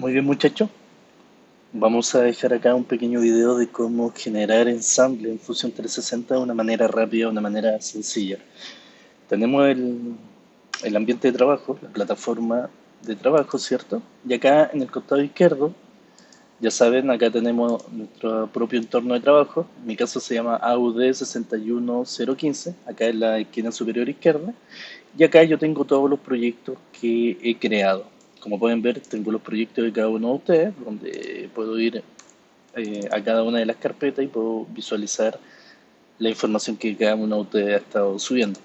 Muy bien, muchachos. Vamos a dejar acá un pequeño video de cómo generar ensamble en Fusion 360 de una manera rápida, de una manera sencilla. Tenemos el ambiente de trabajo, la plataforma de trabajo, ¿cierto? Y acá en el costado izquierdo, ya saben, acá tenemos nuestro propio entorno de trabajo. En mi caso se llama AUD 61015, acá en la esquina superior izquierda. Y acá yo tengo todos los proyectos que he creado. Como pueden ver, tengo los proyectos de cada uno de ustedes, donde puedo ir a cada una de las carpetas y puedo visualizar la información que cada uno de ustedes ha estado subiendo.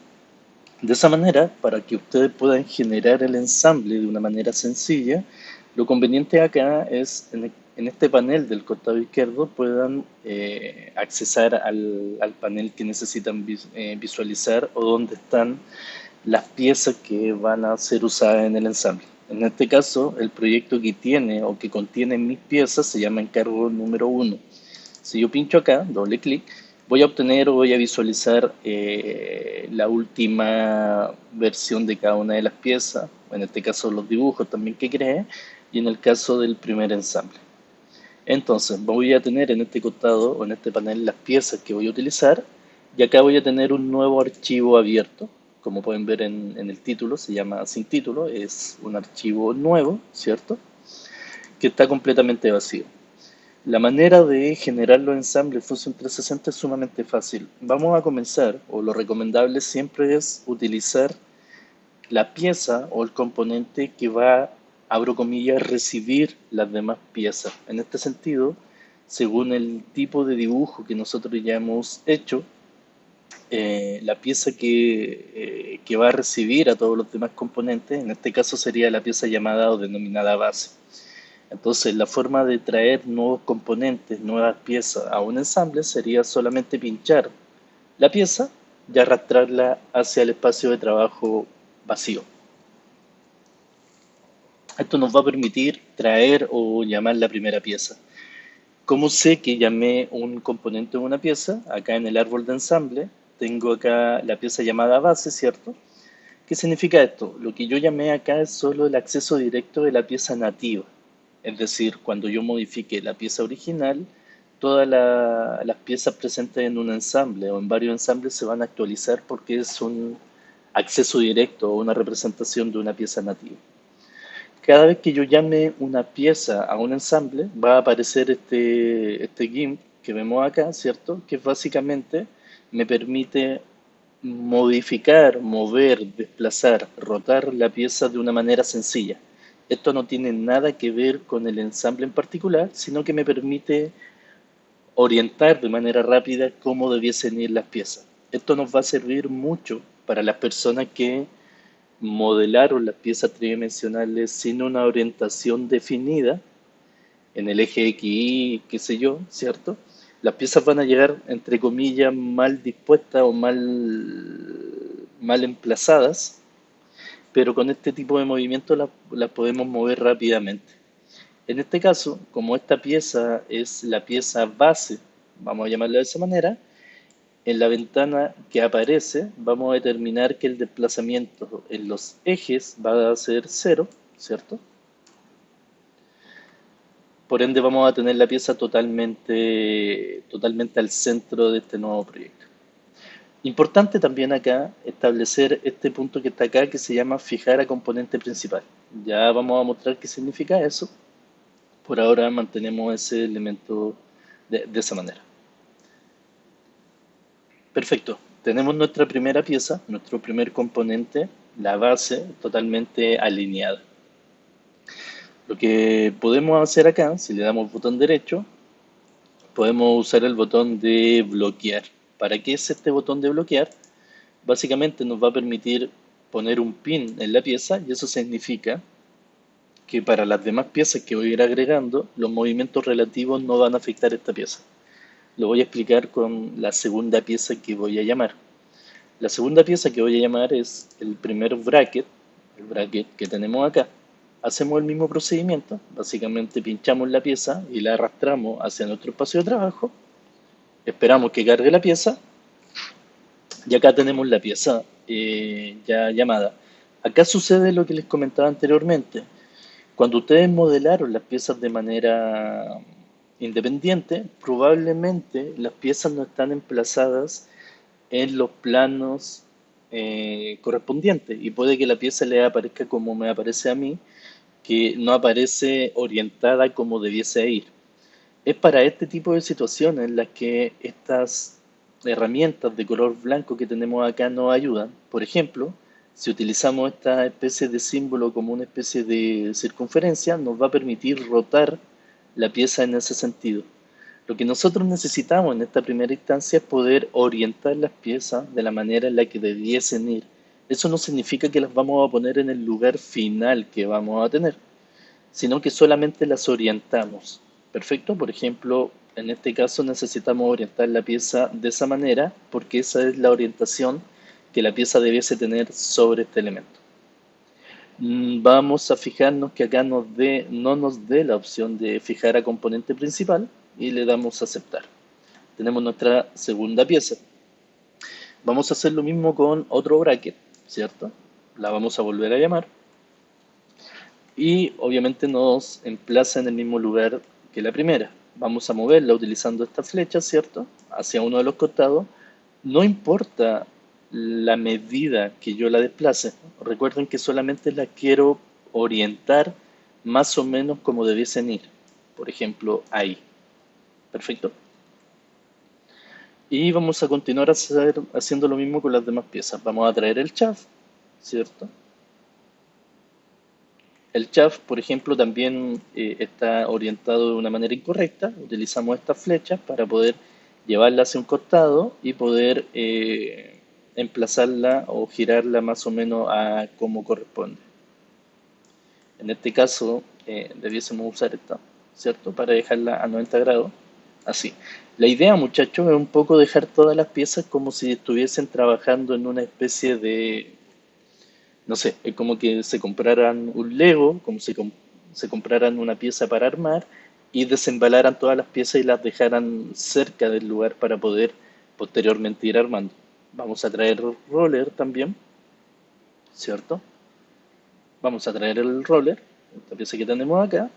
De esa manera, para que ustedes puedan generar el ensamble de una manera sencilla, lo conveniente acá es en este panel del costado izquierdo puedan accesar al panel que necesitan visualizar o donde están las piezas que van a ser usadas en el ensamble. En este caso, el proyecto que tiene o que contiene mis piezas se llama encargo número uno. Si yo pincho acá, doble clic, voy a obtener o voy a visualizar la última versión de cada una de las piezas, en este caso los dibujos también que creé, y en el caso del primer ensamble. Entonces voy a tener en este costado o en este panel las piezas que voy a utilizar y acá voy a tener un nuevo archivo abierto. Como pueden ver en el título, se llama sin título, es un archivo nuevo, ¿cierto? Que está completamente vacío. La manera de generar los ensambles Fusion 360 es sumamente fácil. Vamos a comenzar, o lo recomendable siempre es utilizar la pieza o el componente que va, abro comillas, recibir las demás piezas. En este sentido, según el tipo de dibujo que nosotros ya hemos hecho, la pieza que va a recibir a todos los demás componentes, en este caso sería la pieza llamada o denominada base. Entonces, la forma de traer nuevos componentes, nuevas piezas a un ensamble sería solamente pinchar la pieza y arrastrarla hacia el espacio de trabajo vacío. Esto nos va a permitir traer o llamar la primera pieza. ¿Cómo sé que llamé un componente o una pieza? Acá en el árbol de ensamble tengo acá la pieza llamada base, ¿cierto? ¿Qué significa esto? Lo que yo llamé acá es solo el acceso directo de la pieza nativa. Es decir, cuando yo modifique la pieza original, todas las piezas presentes en un ensamble o en varios ensambles se van a actualizar porque es un acceso directo o una representación de una pieza nativa. Cada vez que yo llame una pieza a un ensamble, va a aparecer este GIMP que vemos acá, ¿cierto? Que básicamente me permite modificar, mover, desplazar, rotar la pieza de una manera sencilla. Esto no tiene nada que ver con el ensamble en particular, sino que me permite orientar de manera rápida cómo debiesen ir las piezas. Esto nos va a servir mucho para las personas que modelaron las piezas tridimensionales sin una orientación definida en el eje X, Y, qué sé yo, ¿cierto? Las piezas van a llegar, entre comillas, mal dispuestas o mal emplazadas, pero con este tipo de movimientos las podemos mover rápidamente. En este caso, como esta pieza es la pieza base, vamos a llamarla de esa manera, en la ventana que aparece vamos a determinar que el desplazamiento en los ejes va a ser cero, ¿cierto? Por ende vamos a tener la pieza totalmente al centro de este nuevo proyecto. Importante también acá establecer este punto que está acá que se llama fijar a componente principal. Ya vamos a mostrar qué significa eso. Por ahora mantenemos ese elemento de esa manera. Perfecto. Tenemos nuestra primera pieza, nuestro primer componente, la base totalmente alineada. Lo que podemos hacer acá, si le damos botón derecho, podemos usar el botón de bloquear. ¿Para qué es este botón de bloquear? Básicamente nos va a permitir poner un pin en la pieza y eso significa que para las demás piezas que voy a ir agregando, los movimientos relativos no van a afectar esta pieza. Lo voy a explicar con la segunda pieza que voy a llamar. La segunda pieza que voy a llamar es el primer bracket, el bracket que tenemos acá. Hacemos el mismo procedimiento, básicamente pinchamos la pieza y la arrastramos hacia nuestro espacio de trabajo, esperamos que cargue la pieza y acá tenemos la pieza ya llamada. Acá sucede lo que les comentaba anteriormente. Cuando ustedes modelaron las piezas de manera independiente, probablemente las piezas no están emplazadas en los planos correspondientes y puede que la pieza le aparezca como me aparece a mí, que no aparece orientada como debiese ir. Es para este tipo de situaciones en las que estas herramientas de color blanco que tenemos acá nos ayudan. Por ejemplo, si utilizamos esta especie de símbolo como una especie de circunferencia, nos va a permitir rotar la pieza en ese sentido. Lo que nosotros necesitamos en esta primera instancia es poder orientar las piezas de la manera en la que debiesen ir. Eso no significa que las vamos a poner en el lugar final que vamos a tener, sino que solamente las orientamos. Perfecto, por ejemplo, en este caso necesitamos orientar la pieza de esa manera porque esa es la orientación que la pieza debiese tener sobre este elemento. Vamos a fijarnos que acá no nos dé la opción de fijar a componente principal y le damos a aceptar. Tenemos nuestra segunda pieza. Vamos a hacer lo mismo con otro bracket, ¿cierto? La vamos a volver a llamar y obviamente nos emplaza en el mismo lugar que la primera. Vamos a moverla utilizando esta flecha, ¿cierto? Hacia uno de los costados. No importa la medida que yo la desplace. Recuerden que solamente la quiero orientar más o menos como debiesen ir. Por ejemplo, ahí. Perfecto. Y vamos a continuar haciendo lo mismo con las demás piezas. Vamos a traer el shaft, ¿cierto? El shaft, por ejemplo, también está orientado de una manera incorrecta. Utilizamos estas flechas para poder llevarla hacia un costado y poder emplazarla o girarla más o menos a como corresponde. En este caso, debiésemos usar esta, ¿cierto? Para dejarla a 90 grados, así. La idea, muchachos, es un poco dejar todas las piezas como si estuviesen trabajando en una especie de, no sé, es como que se compraran un Lego, como si se compraran una pieza para armar y desembalaran todas las piezas y las dejaran cerca del lugar para poder posteriormente ir armando. Vamos a traer roller también, ¿cierto? Vamos a traer el roller, esta pieza que tenemos acá.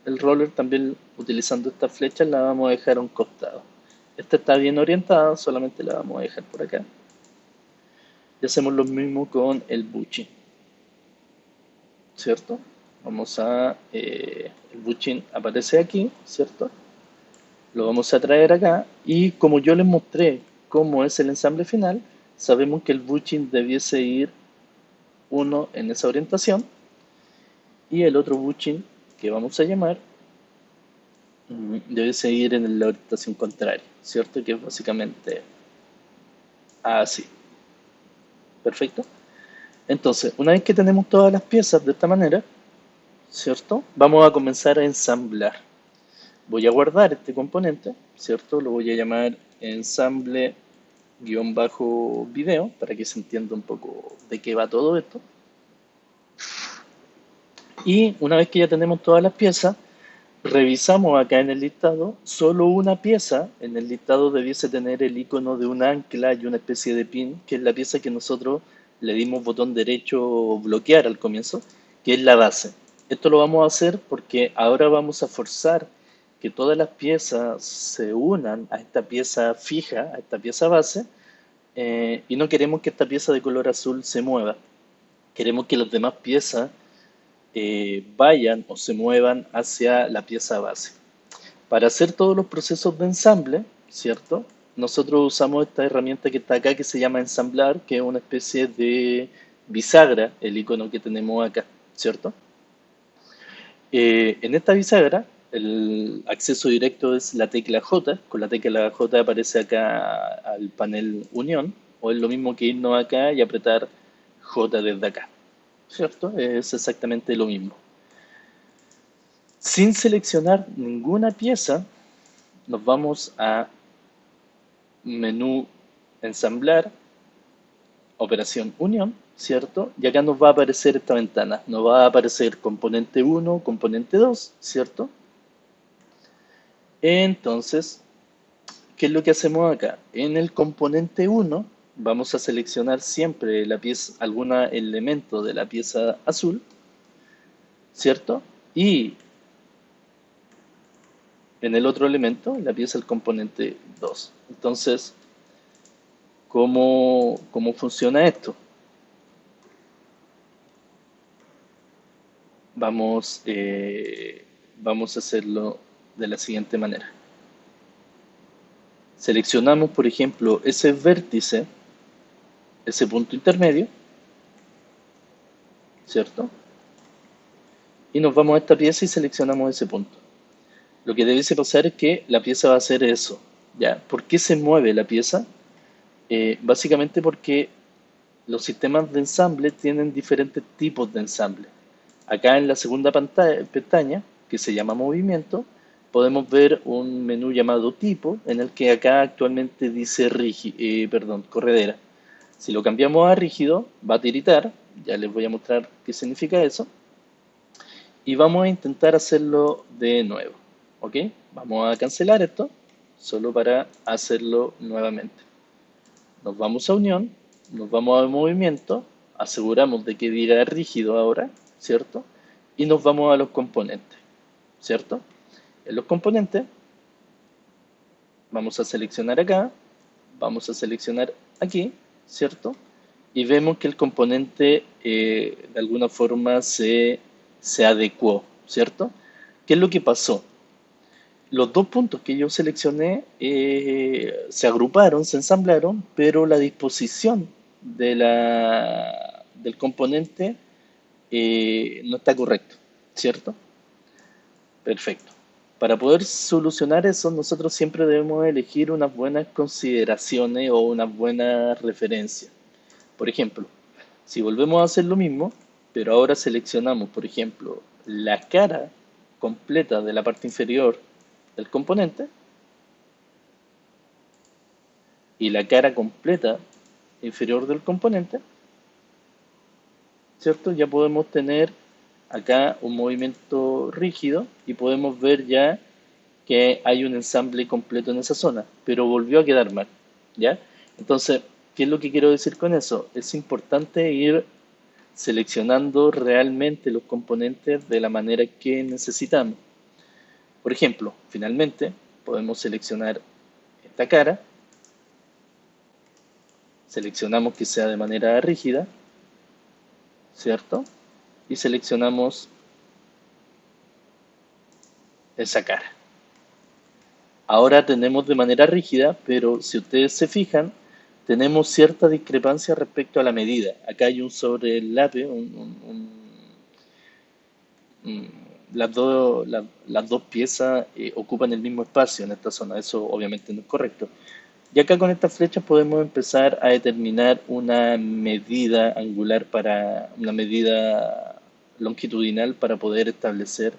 El roller también utilizando estas flechas la vamos a dejar a un costado. Esta está bien orientada, solamente la vamos a dejar por acá. Y hacemos lo mismo con el bushing, ¿cierto? Vamos a, el bushing aparece aquí, ¿cierto? Lo vamos a traer acá y como yo les mostré cómo es el ensamble final, sabemos que el bushing debiese ir uno en esa orientación y el otro bushing que vamos a llamar debe seguir en la orientación contraria, ¿cierto? Que es básicamente así. Perfecto. Entonces, una vez que tenemos todas las piezas de esta manera, ¿cierto? Vamos a comenzar a ensamblar. Voy a guardar este componente, ¿cierto? Lo voy a llamar ensamble-video para que se entienda un poco de qué va todo esto. Y una vez que ya tenemos todas las piezas, revisamos acá en el listado, solo una pieza en el listado debiese tener el icono de un ancla y una especie de pin, que es la pieza que nosotros le dimos botón derecho bloquear al comienzo, que es la base. Esto lo vamos a hacer porque ahora vamos a forzar que todas las piezas se unan a esta pieza fija, a esta pieza base, y no queremos que esta pieza de color azul se mueva. Queremos que las demás piezas vayan o se muevan hacia la pieza base. Para hacer todos los procesos de ensamble, ¿cierto? Nosotros usamos esta herramienta que está acá que se llama ensamblar, que es una especie de bisagra, el icono que tenemos acá, ¿cierto? En esta bisagra, el acceso directo es la tecla J, con la tecla J aparece acá al panel unión, o es lo mismo que irnos acá y apretar J desde acá, ¿cierto? Es exactamente lo mismo. Sin seleccionar ninguna pieza, nos vamos a menú ensamblar, operación unión, ¿cierto? Y acá nos va a aparecer esta ventana. Nos va a aparecer componente 1, componente 2, ¿cierto? Entonces, ¿qué es lo que hacemos acá? En el componente 1 vamos a seleccionar siempre la pieza, algún elemento de la pieza azul, ¿cierto? Y en el otro elemento, la pieza el componente 2. Entonces, ¿cómo funciona esto? Vamos, vamos a hacerlo de la siguiente manera. Seleccionamos, por ejemplo, ese vértice, ese punto intermedio, ¿cierto? Y nos vamos a esta pieza y seleccionamos ese punto. Lo que debe pasar es que la pieza va a hacer eso, ¿ya? ¿Por qué se mueve la pieza? Básicamente porque los sistemas de ensamble tienen diferentes tipos de ensamble. Acá en la segunda pestaña, que se llama movimiento, podemos ver un menú llamado tipo, en el que acá actualmente dice corredera. Si lo cambiamos a rígido, va a tiritar, ya les voy a mostrar qué significa eso, y vamos a intentar hacerlo de nuevo, ¿ok? Vamos a cancelar esto, solo para hacerlo nuevamente. Nos vamos a unión, nos vamos a movimiento, aseguramos de que diga rígido ahora, ¿cierto? Y nos vamos a los componentes, ¿cierto? En los componentes vamos a seleccionar acá, vamos a seleccionar aquí, ¿cierto? Y vemos que el componente de alguna forma se adecuó, ¿cierto? ¿Qué es lo que pasó? Los dos puntos que yo seleccioné se agruparon, se ensamblaron, pero la disposición del componente no está correcto, ¿cierto? Perfecto. Para poder solucionar eso, nosotros siempre debemos elegir unas buenas consideraciones o unas buenas referencias. Por ejemplo, si volvemos a hacer lo mismo, pero ahora seleccionamos, por ejemplo, la cara completa de la parte inferior del componente y la cara completa inferior del componente, ¿cierto? Ya podemos tener acá un movimiento rígido y podemos ver ya que hay un ensamble completo en esa zona, pero volvió a quedar mal, ¿ya? Entonces, ¿qué es lo que quiero decir con eso? Es importante ir seleccionando realmente los componentes de la manera que necesitamos. Por ejemplo, finalmente podemos seleccionar esta cara, seleccionamos que sea de manera rígida, ¿cierto? Y seleccionamos esa cara. Ahora tenemos de manera rígida, pero si ustedes se fijan, tenemos cierta discrepancia respecto a la medida. Acá hay un sobrelape, las dos piezas ocupan el mismo espacio en esta zona, eso obviamente no es correcto. Y acá con estas flechas podemos empezar a determinar una medida angular para una medida longitudinal para poder establecer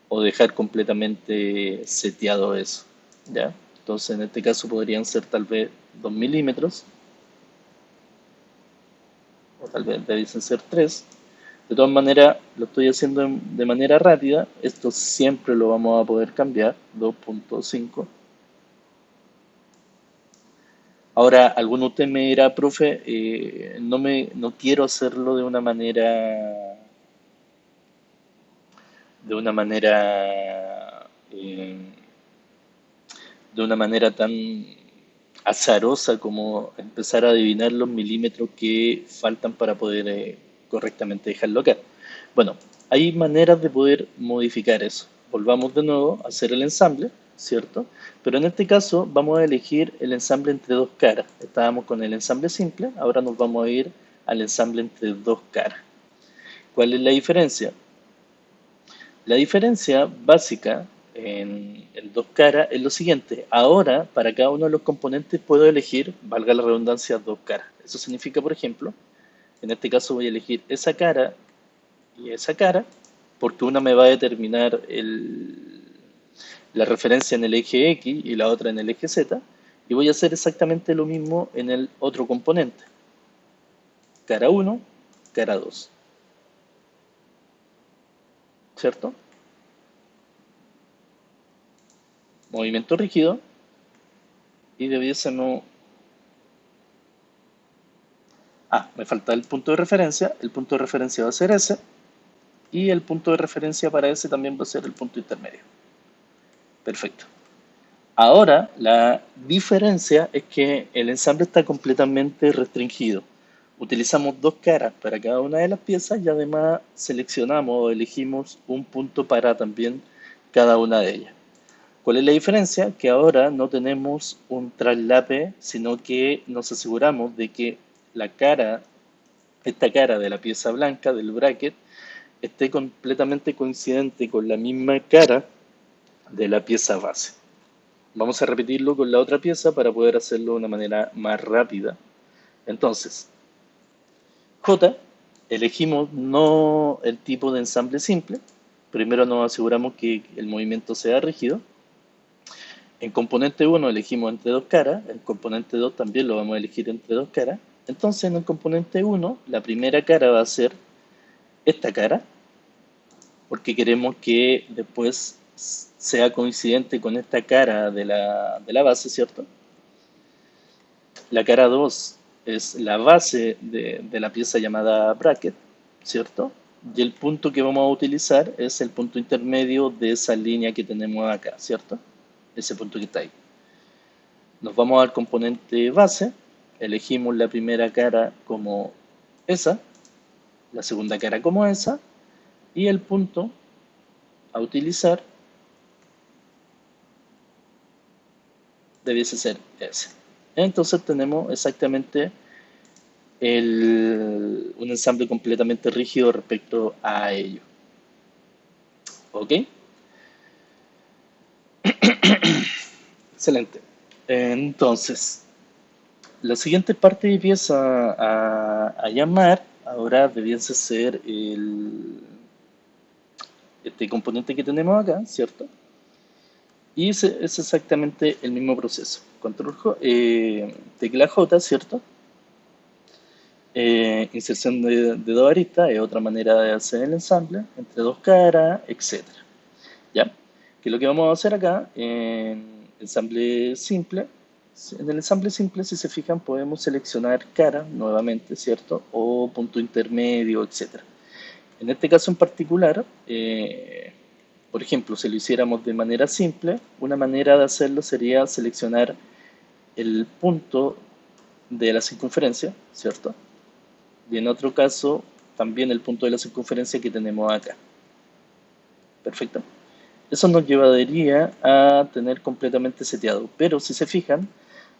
o dejar completamente seteado eso, ¿ya? Entonces en este caso podrían ser tal vez 2 milímetros o tal vez debiesen ser 3. De todas maneras, lo estoy haciendo de manera rápida. Esto siempre lo vamos a poder cambiar, 2.5. Ahora, alguno de ustedes me dirá, profe, no quiero hacerlo de una manera, eh, de una manera tan azarosa como empezar a adivinar los milímetros que faltan para poder correctamente dejarlo acá. Bueno, hay maneras de poder modificar eso. Volvamos de nuevo a hacer el ensamble, ¿cierto? Pero en este caso vamos a elegir el ensamble entre dos caras. Estábamos con el ensamble simple, ahora nos vamos a ir al ensamble entre dos caras. ¿Cuál es la diferencia? La diferencia básica en el dos caras es lo siguiente. Ahora, para cada uno de los componentes puedo elegir, valga la redundancia, dos caras. Eso significa, por ejemplo, en este caso voy a elegir esa cara y esa cara, porque una me va a determinar la referencia en el eje X y la otra en el eje Z, y voy a hacer exactamente lo mismo en el otro componente. Cara 1, cara 2. ¿Cierto? Movimiento rígido y debiésemos... Ah, me falta el punto de referencia. El punto de referencia va a ser ese. y el punto de referencia para ese también va a ser el punto intermedio. Perfecto. Ahora, la diferencia es que el ensamble está completamente restringido. Utilizamos dos caras para cada una de las piezas y además seleccionamos o elegimos un punto para también cada una de ellas. ¿Cuál es la diferencia? Que ahora no tenemos un traslape, sino que nos aseguramos de que la cara, esta cara de la pieza blanca, del bracket, esté completamente coincidente con la misma cara de la pieza base. Vamos a repetirlo con la otra pieza para poder hacerlo de una manera más rápida. Entonces, J, elegimos no el tipo de ensamble simple. Primero nos aseguramos que el movimiento sea rígido. En componente 1 elegimos entre dos caras. En componente 2 también lo vamos a elegir entre dos caras. Entonces, en el componente 1, la primera cara va a ser esta cara, porque queremos que después sea coincidente con esta cara de la base, ¿cierto? La cara 2 es la base de la pieza llamada bracket, ¿cierto? Y el punto que vamos a utilizar es el punto intermedio de esa línea que tenemos acá, ¿cierto? Ese punto que está ahí. Nos vamos al componente base, elegimos la primera cara como esa, la segunda cara como esa, y el punto a utilizar debiese ser ese. Entonces tenemos exactamente un ensamble completamente rígido respecto a ello. ¿Ok? Excelente. Entonces, la siguiente parte que empieza a llamar ahora debiese ser este componente que tenemos acá, ¿cierto? Y ese es exactamente el mismo proceso. Control J, tecla J, ¿cierto? Inserción de dos aristas es otra manera de hacer el ensamble, entre dos caras, etc. ¿Ya? Que es lo que vamos a hacer acá en ensamble simple. En el ensamble simple, si se fijan, podemos seleccionar cara nuevamente, ¿cierto? O punto intermedio, etc. En este caso en particular, por ejemplo, si lo hiciéramos de manera simple, una manera de hacerlo sería seleccionar el punto de la circunferencia, ¿cierto? Y en otro caso, también el punto de la circunferencia que tenemos acá. Perfecto. Eso nos llevaría a tener completamente seteado. Pero si se fijan,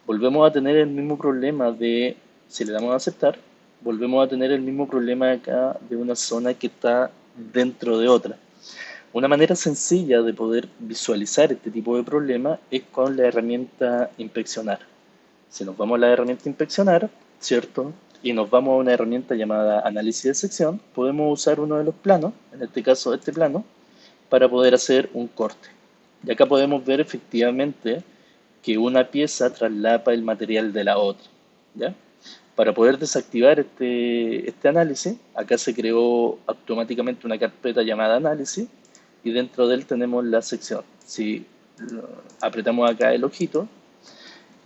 volvemos a tener el mismo problema de, si le damos a aceptar, volvemos a tener el mismo problema acá de una zona que está dentro de otra. Una manera sencilla de poder visualizar este tipo de problema es con la herramienta inspeccionar. Si nos vamos a la herramienta inspeccionar, ¿cierto? Y nos vamos a una herramienta llamada análisis de sección, podemos usar uno de los planos, en este caso este plano, para poder hacer un corte. Y acá podemos ver efectivamente que una pieza traslapa el material de la otra. ¿Ya? Para poder desactivar este análisis, acá se creó automáticamente una carpeta llamada análisis y dentro de él tenemos la sección. Si apretamos acá el ojito,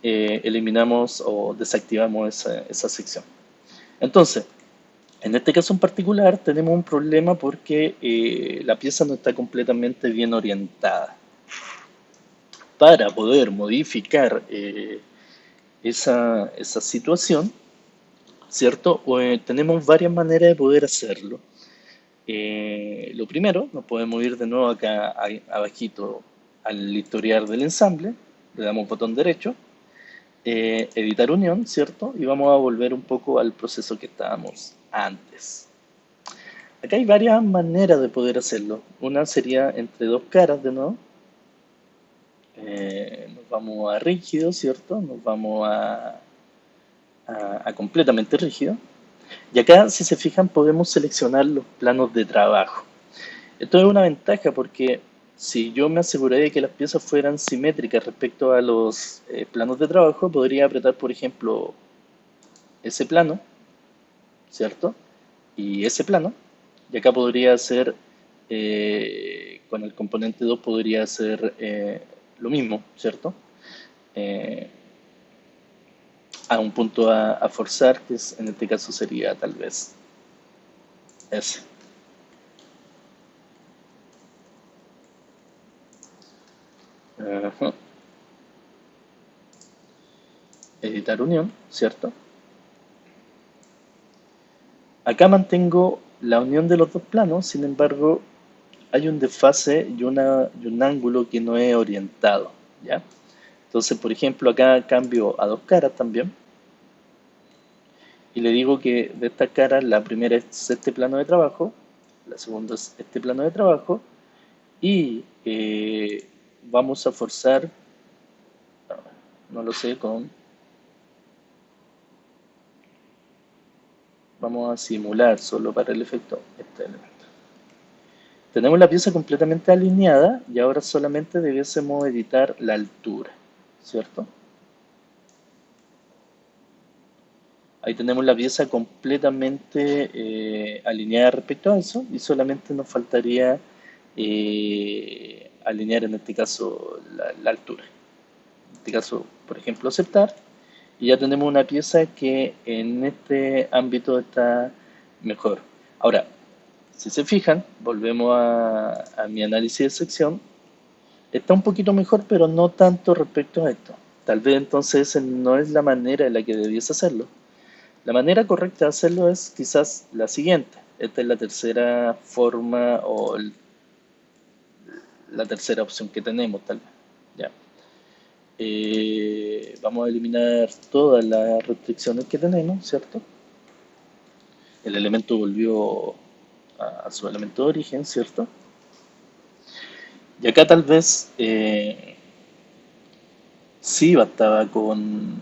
eliminamos o desactivamos esa sección. Entonces, en este caso en particular tenemos un problema porque la pieza no está completamente bien orientada. Para poder modificar esa situación, ¿cierto? Tenemos varias maneras de poder hacerlo. Lo primero, nos podemos ir de nuevo acá abajito al historial del ensamble, le damos botón derecho, editar unión, ¿cierto? Y vamos a volver un poco al proceso que estábamos antes. Acá hay varias maneras de poder hacerlo. Una sería entre dos caras de nuevo. Nos vamos a rígido, ¿cierto? Nos vamos a completamente rígido. Y acá, si se fijan, podemos seleccionar los planos de trabajo. Esto es una ventaja porque si yo me aseguré de que las piezas fueran simétricas respecto a los planos de trabajo, podría apretar, por ejemplo, ese plano, ¿cierto? Y ese plano. Y acá podría hacer, con el componente 2 podría hacer lo mismo, ¿cierto? Eh, a un punto a forzar, que en este caso sería tal vez ese. Ajá. Editar unión, ¿cierto? Acá mantengo la unión de los dos planos, sin embargo, hay un desfase y un ángulo que no he orientado, ¿ya? Entonces, por ejemplo, acá cambio a dos caras también y le digo que de estas caras la primera es este plano de trabajo, la segunda es este plano de trabajo y vamos a forzar, no lo sé, vamos a simular solo para el efecto este elemento. Tenemos la pieza completamente alineada y ahora solamente debiésemos editar la altura, ¿cierto? Ahí tenemos la pieza completamente alineada respecto a eso y solamente nos faltaría alinear en este caso la altura. En este caso, por ejemplo, aceptar y ya tenemos una pieza que en este ámbito está mejor. Ahora, si se fijan, volvemos a mi análisis de sección, está un poquito mejor, pero no tanto respecto a esto. Tal vez entonces no es la manera en la que debiese hacerlo. La manera correcta de hacerlo es quizás la siguiente. Esta es la tercera forma o la tercera opción que tenemos, tal vez. ¿Ya? Vamos a eliminar todas las restricciones que tenemos, ¿cierto? El elemento volvió a su elemento de origen, ¿cierto? Y acá tal vez sí bastaba con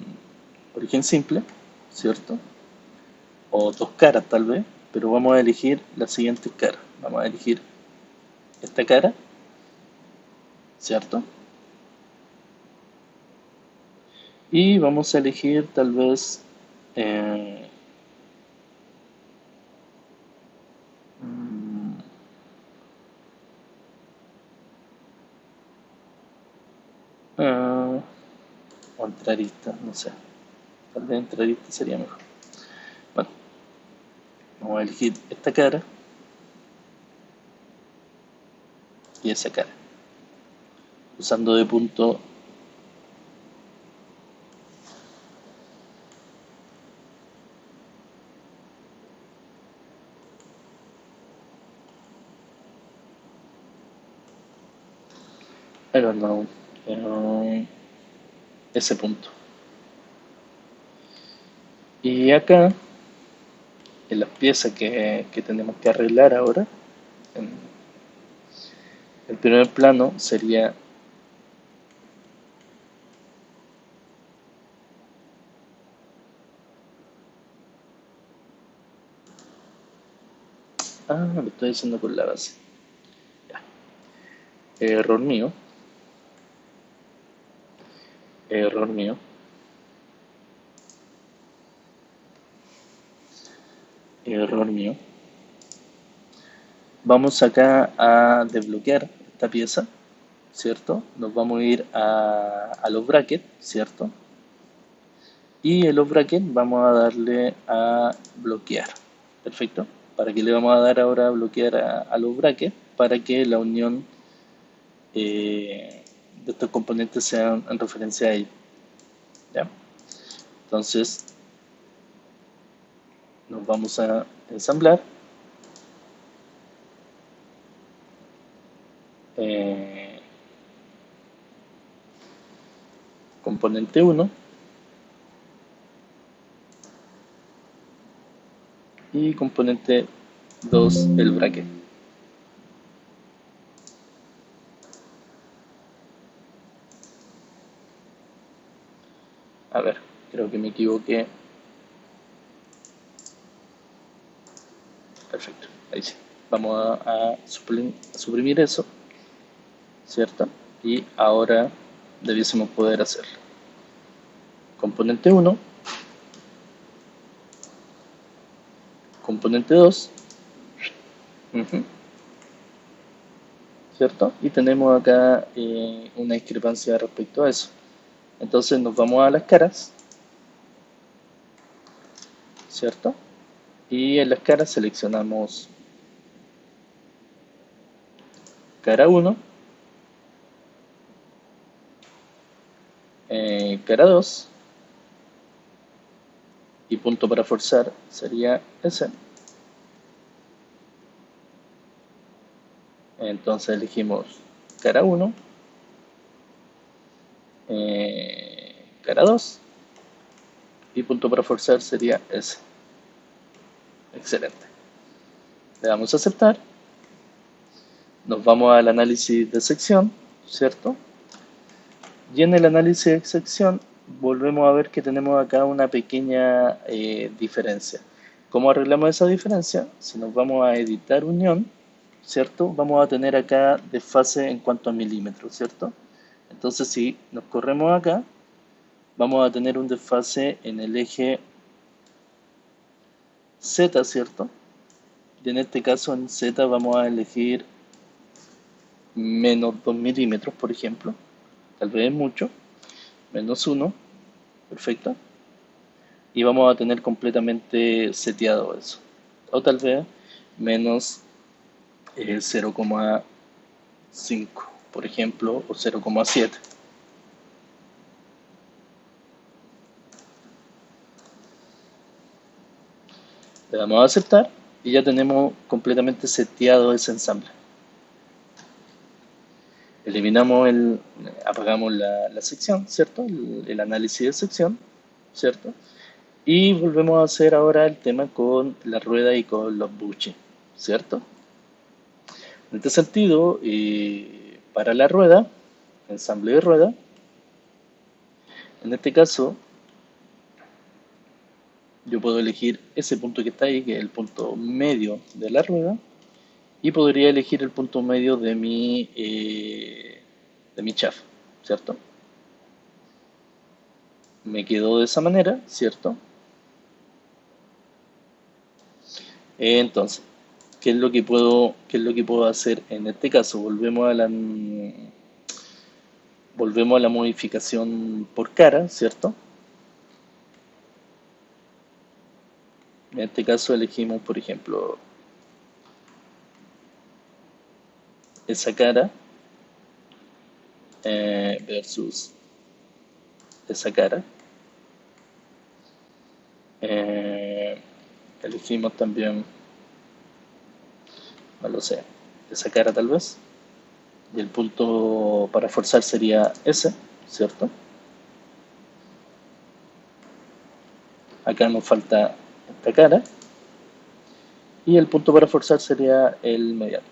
origen simple, ¿cierto? O dos caras tal vez, pero vamos a elegir la siguiente cara. Vamos a elegir esta cara, ¿cierto? Y vamos a elegir tal vez eh, mm, ah, o entrarista, no sé. Tal vez entrarista sería mejor. Bueno, vamos a elegir esta cara y esa cara. Usando de punto. I don't know. Ese punto. Y acá, en las piezas que tenemos que arreglar ahora, en el primer plano sería. Ah, lo estoy haciendo con la base. Ya. Error mío. Error mío. Error mío. Vamos acá a desbloquear esta pieza, ¿cierto? Nos vamos a ir a los brackets, ¿cierto? Y en los brackets vamos a darle a bloquear. Perfecto. ¿Para qué le vamos a dar ahora a bloquear a los brackets? Para que la unión de estos componentes sean en referencia a ellos. ¿Ya? Entonces nos vamos a ensamblar. eh, Componente uno y componente 2 el bracket. A ver, creo que me equivoqué. Perfecto, ahí sí. Vamos a suprimir eso, ¿cierto? Y ahora debiésemos poder hacerlo. Componente uno, componente 2, ¿cierto? Y tenemos acá una discrepancia respecto a eso. Entonces nos vamos a las caras, ¿cierto? Y en las caras seleccionamos cara uno cara 2 y punto para forzar sería ese. Entonces elegimos cara 1, cara 2 y punto para forzar sería ese. Excelente. Le damos a aceptar. Nos vamos al análisis de sección, ¿cierto? Y en el análisis de sección volvemos a ver que tenemos acá una pequeña diferencia. ¿Cómo arreglamos esa diferencia? Si nos vamos a editar unión, ¿cierto? Vamos a tener acá desfase en cuanto a milímetros, ¿cierto? Entonces si nos corremos acá, vamos a tener un desfase en el eje Z, ¿cierto? Y en este caso en Z vamos a elegir menos 2 milímetros, por ejemplo. Tal vez es mucho. Menos 1. Perfecto. Y vamos a tener completamente seteado eso. O tal vez menos 0,5, por ejemplo, o 0,7. Le damos a aceptar y ya tenemos completamente seteado ese ensamble. Apagamos la sección, ¿cierto? El análisis de sección, ¿cierto? Y volvemos a hacer ahora el tema con la rueda y con los buches, ¿cierto? En este sentido, para la rueda, ensamble de rueda, en este caso, yo puedo elegir ese punto que está ahí, que es el punto medio de la rueda, y podría elegir el punto medio de mi chafa, ¿cierto? Me quedó de esa manera, ¿cierto? Entonces, qué es lo que puedo hacer en este caso? Volvemos a la modificación por cara, ¿cierto? En este caso elegimos, por ejemplo, esa cara versus esa cara. Eh, Elegimos también, no lo sé, esa cara tal vez. Y el punto para forzar sería ese, ¿cierto? Acá nos falta esta cara. Y el punto para forzar sería el mediano,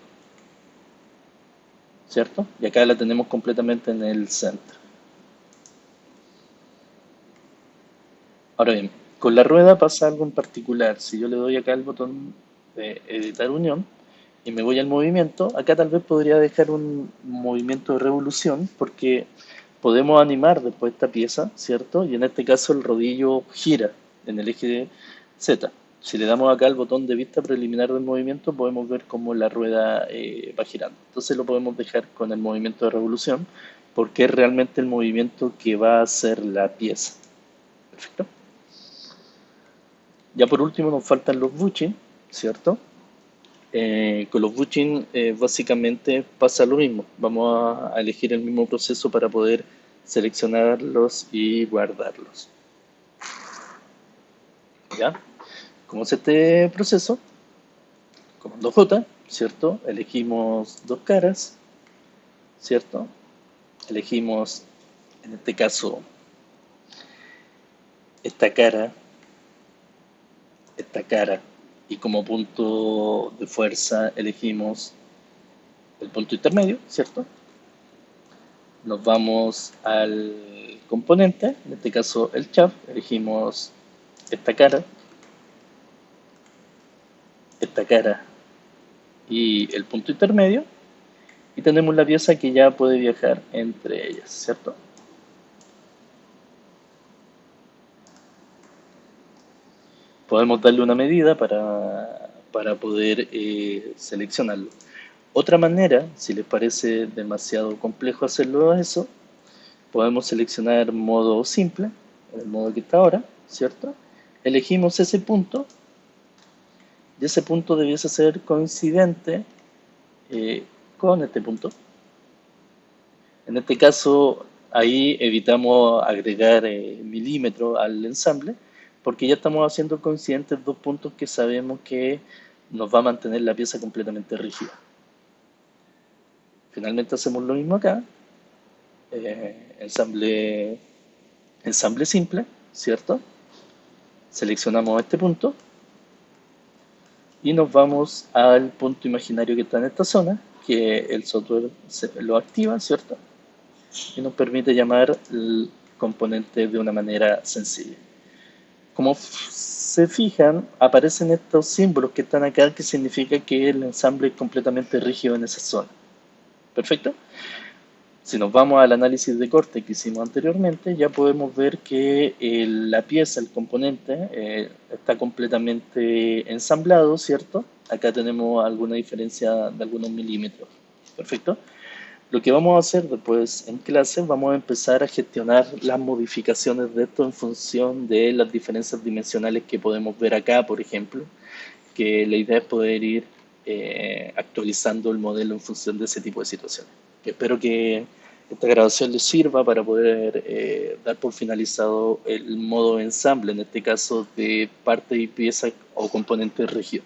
¿cierto? Y acá la tenemos completamente en el centro. Ahora bien, con la rueda pasa algo en particular. Si yo le doy acá el botón de editar unión y me voy al movimiento, acá tal vez podría dejar un movimiento de revolución porque podemos animar después esta pieza, ¿cierto? Y en este caso el rodillo gira en el eje Z. Si le damos acá el botón de vista preliminar del movimiento, podemos ver cómo la rueda va girando. Entonces lo podemos dejar con el movimiento de revolución porque es realmente el movimiento que va a hacer la pieza. Perfecto. Ya por último nos faltan los bushing, ¿cierto? Con los bushing básicamente pasa lo mismo. Vamos a elegir el mismo proceso para poder seleccionarlos y guardarlos. ¿Ya? Como es este proceso, comando J, ¿cierto? Elegimos dos caras, ¿cierto? Elegimos, en este caso, esta cara, esta cara, y como punto de fuerza elegimos el punto intermedio, ¿cierto? Nos vamos al componente, en este caso el shaft, elegimos esta cara y el punto intermedio, y tenemos la pieza que ya puede viajar entre ellas, ¿cierto? Podemos darle una medida para poder seleccionarlo. Otra manera, si les parece demasiado complejo hacerlo eso, podemos seleccionar modo simple, el modo que está ahora, ¿cierto? Elegimos ese punto y ese punto debiese ser coincidente con este punto. En este caso, Ahí evitamos agregar milímetros al ensamble porque ya estamos haciendo coincidentes dos puntos que sabemos que nos va a mantener la pieza completamente rígida. Finalmente hacemos lo mismo acá, ensamble, ensamble simple, ¿cierto? Seleccionamos este punto y nos vamos al punto imaginario que está en esta zona, que el software lo activa, ¿cierto? Y nos permite llamar el componente de una manera sencilla. Como se fijan, aparecen estos símbolos que están acá, que significa que el ensamble es completamente rígido en esa zona. ¿Perfecto? Si nos vamos al análisis de corte que hicimos anteriormente, ya podemos ver que la pieza, el componente, está completamente ensamblado, ¿cierto? Acá tenemos alguna diferencia de algunos milímetros. ¿Perfecto? Lo que vamos a hacer después en clase, vamos a empezar a gestionar las modificaciones de esto en función de las diferencias dimensionales que podemos ver acá, por ejemplo, que la idea es poder ir actualizando el modelo en función de ese tipo de situaciones. Espero que esta grabación les sirva para poder dar por finalizado el modo ensamble, en este caso de parte y pieza o componente rígido.